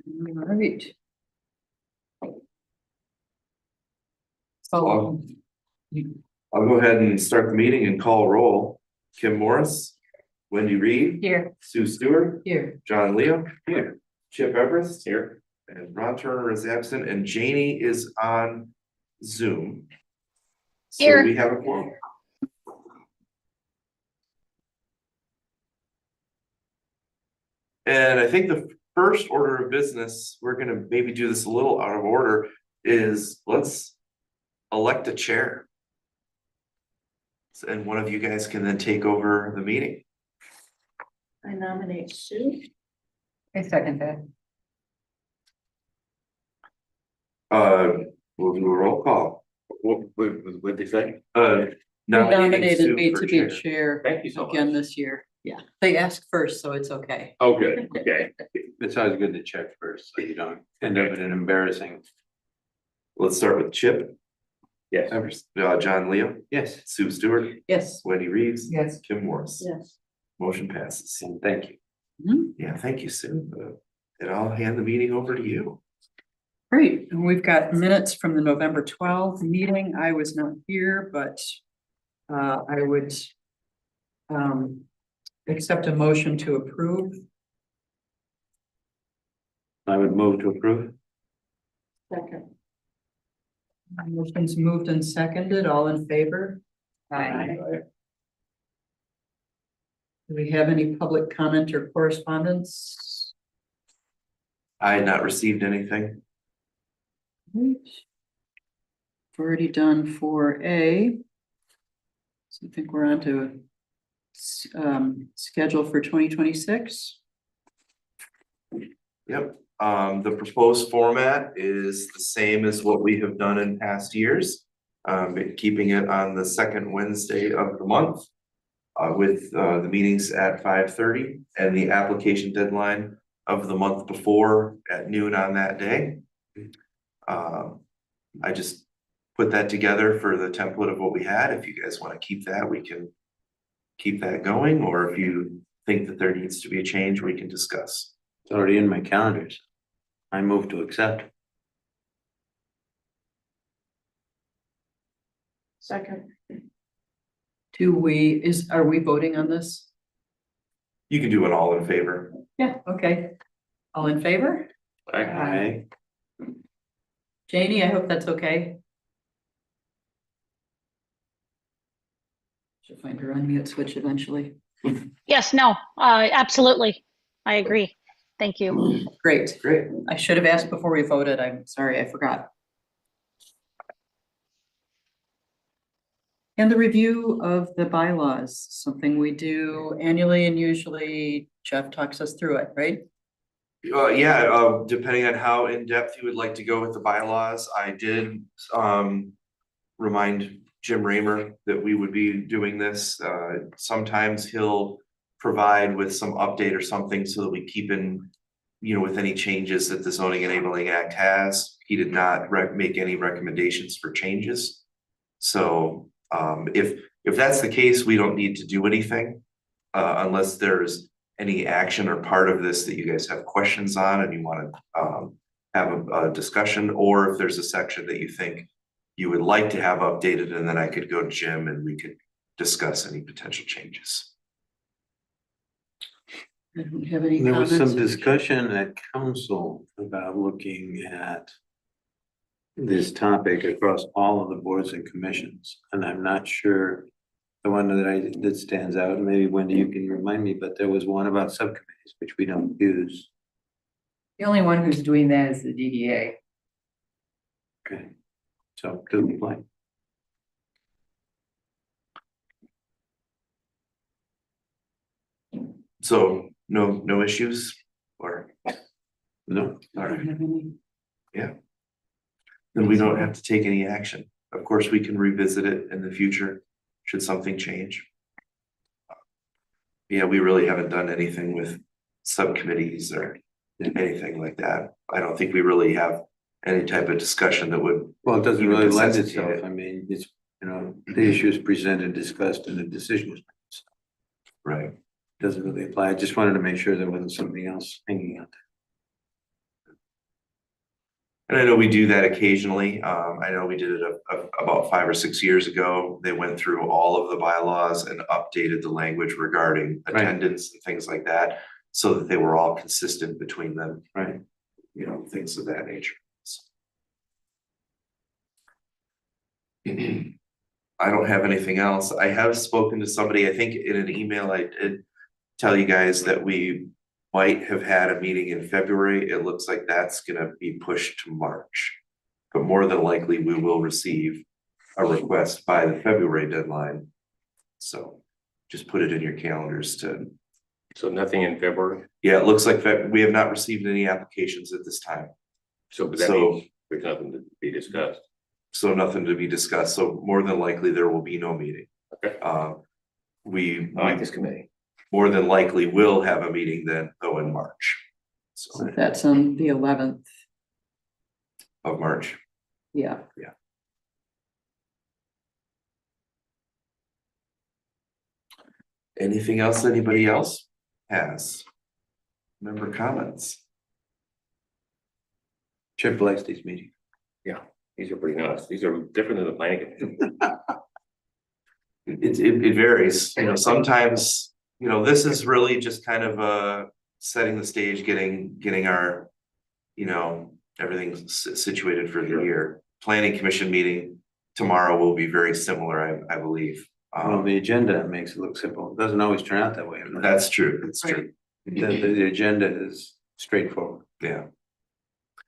All right. I'll go ahead and start the meeting and call roll. Kim Morris, Wendy Reed, Here. Sue Stewart, Here. John Leo, here, Chip Everest, here, and Ron Turner is absent, and Janie is on Zoom. So Here. we have a quorum. And I think the first order of business, we're gonna maybe do this a little out of order, is let's elect a chair. And one of you guys can then take over the meeting. I nominate Sue. I second that. We'll do a roll call. What they say? They Nominating nominated Sue me for to be a chair. chair Thank you so again much. this year. Yeah, they asked first, so it's okay. Oh, good, okay. It's always good to check first, so you don't end up in an embarrassing. Let's start with Chip. Yes. Everest, John Leo, Yes, Sue Stewart, Yes. Wendy Reeves. Yes. Kim Morris. Yes. Motion passes. and thank you. Yeah, thank you, Sue. And I'll hand the meeting over to you. Great, and we've got minutes from the November 12th meeting. I was not here, but I would accept a motion to approve. I would move to approve. Second. Motion's moved and seconded, all in favor? Aye. Do we have any public comment or correspondence? I had not received anything. Right. We've already done 4A. So I think we're on to schedule for 2026. Yep, the proposed format is the same as what we have done in past years. Keeping it on the second Wednesday of the month. With the meetings at 5:30 and the application deadline of the month before at noon on that day. I just put that together for the template of what we had. If you guys want to keep that, we can keep that going, or if you think that there needs to be a change, we can discuss. It's already in my calendars. I move to accept. Second. Are we voting on this? You can do it all in favor. Yeah, okay. All in favor? Aye. Janie, I hope that's okay. She'll find her unmute switch eventually. Yes, no, absolutely. I agree. Thank you. Great. Great. I should have asked before we voted. I'm sorry, I forgot. And the review of the bylaws, something we do annually, and usually Jeff talks us through it, right? Yeah, depending on how in-depth you would like to go with the bylaws, I did remind Jim Raymer that we would be doing this. Sometimes he'll provide with some update or something so that we keep in, with any changes that the zoning enabling act has. He did not make any recommendations for changes. So if that's the case, we don't need to do anything unless there's any action or part of this that you guys have questions on and you want to have a discussion, or if there's a section that you think you would like to have updated, and then I could go to Jim and we could discuss any potential changes. I don't have any There was some comments. discussion at council about looking at this topic across all of the boards and commissions, and I'm not sure the one that stands out, and maybe Wendy, you can remind me, but there was one about subcommittees, which we don't use. The only one who's doing that is the DDA. Okay, so doesn't apply. So no issues or, No, all I right, don't have any. then we don't have to take any action. Of course, we can revisit it in the future should something change. Yeah, we really haven't done anything with subcommittees or anything like that. I don't think we really have any type of discussion that would. well, it doesn't Even really lend necessitate itself. it. I mean, it's, the issue is presented, discussed, and the decision was made. So Right. it doesn't really apply. I just wanted to make sure there wasn't something else hanging out And I know we do that occasionally. I know we did it about 5 or 6 years ago. They went through all of the bylaws and updated the language regarding Right. attendance and things like that, so that they were all consistent between them, Right. you know, things of that nature. I don't have anything else. I have spoken to somebody, I think in an email, I did tell you guys that we might have had a meeting in February. It looks like that's gonna be pushed to March. But more than likely, we will receive a request by the February deadline. So just put it in your calendars to, So nothing in February, yeah, it looks like we have not received any applications at this time. so but that So- means there's nothing to be discussed. So nothing to be discussed. So more than likely, there will be no meeting. Okay. We I like this committee. more than likely will have a meeting then, though, in March. So So that's on the 11th. of March. Yeah. Anything else anybody else has? Member comments? Chip likes these meetings. These are pretty nice. These are different than the planning commission. It varies, you know, sometimes, you know, this is really just kind of setting the stage, getting our, you know, everything situated for the year. Planning commission meeting tomorrow will be very similar, I believe. Well, the agenda makes it look simple. It doesn't always turn out that way. That's true, that's true, The agenda is straightforward. yeah.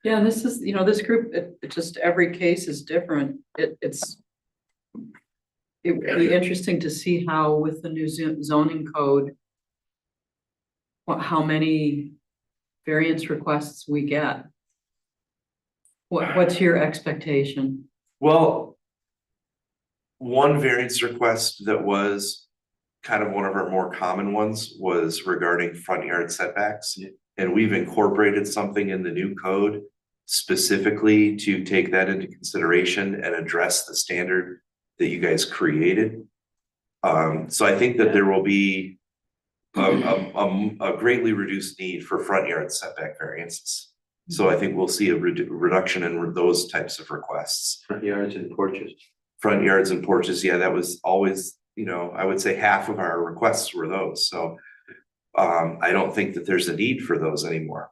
Yeah, and this is, you know, this group, it just, every case is different. It would be interesting to see how with the new zoning code, how many variance requests we get. What's your expectation? Well, one variance request that was kind of one of our more common ones was regarding front yard setbacks. And we've incorporated something in the new code specifically to take that into consideration and address the standard that you guys created. So I think that there will be a greatly reduced need for front yard setback variances. So I think we'll see a reduction in those types of requests. Front yards and porches. Front yards and porches, yeah, that was always, you know, I would say half of our requests were those, so. I don't think that there's a need for those anymore.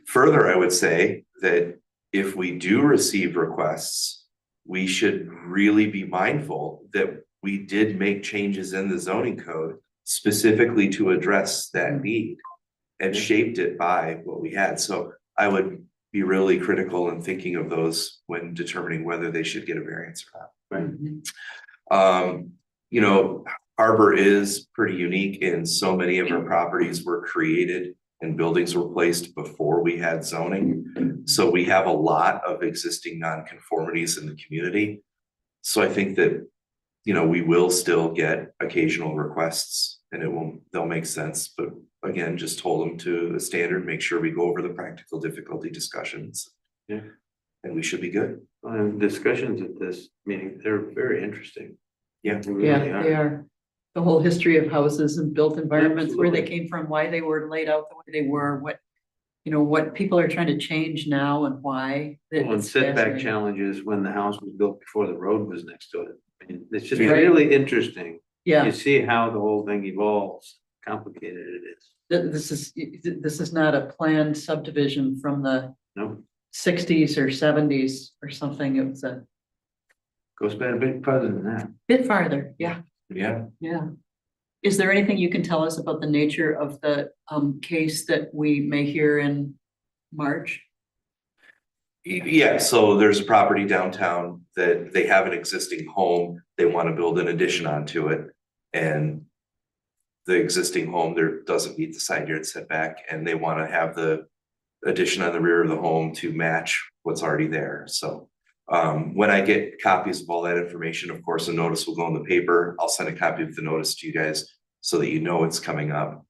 Further, I would say that if we do receive requests, we should really be mindful that we did make changes in the zoning code specifically to address that need and shaped it by what we had. So I would be really critical in thinking of those when determining whether they should get a variance or not. Right. You know, Harbor is pretty unique in so many of our properties were created and buildings were placed before we had zoning. So we have a lot of existing nonconformities in the community. So I think that, you know, we will still get occasional requests and they'll make sense, but again, just hold them to a standard, make sure we go over the practical difficulty discussions. Yeah. And we should be good. Discussions at this meeting, they're very interesting. Yeah. They really Yeah, they are. The whole history of houses and built environments, where they came from, why they were laid out the way they were, what, you know, what people are trying to change now and why. Well, and It's setback fascinating. challenges when the house was built before the road was next to it. I mean, it's just Right. really interesting. Yeah, You see how the whole thing evolves, complicated it is. this is not a planned subdivision from the No, 60s or 70s or something. It was a goes back a bit further than that. bit farther. Yeah, Yeah. yeah. Is there anything you can tell us about the nature of the case that we may hear in March? Yeah, so there's a property downtown that they have an existing home, they want to build an addition onto it. And the existing home there doesn't meet the side yard setback and they want to have the addition on the rear of the home to match what's already there, so. When I get copies of all that information, of course, a notice will go in the paper. I'll send a copy of the notice to you guys so that you know it's coming up.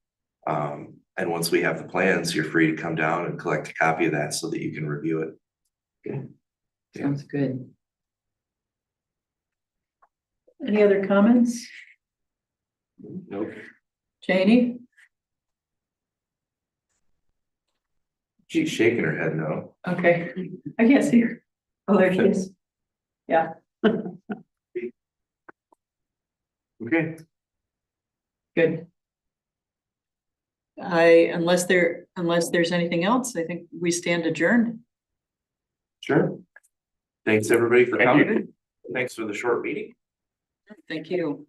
And once we have the plans, you're free to come down and collect a copy of that so that you can review it. Yeah. Sounds good. Any other comments? Nope. Janie? She's shaking her head no. Okay, I can't see her. Oh, there she is. Okay, Good. Unless there's anything else, I think we stand adjourned. sure. Thanks, everybody, for Thank you. coming. Thanks for the short meeting. Thank you.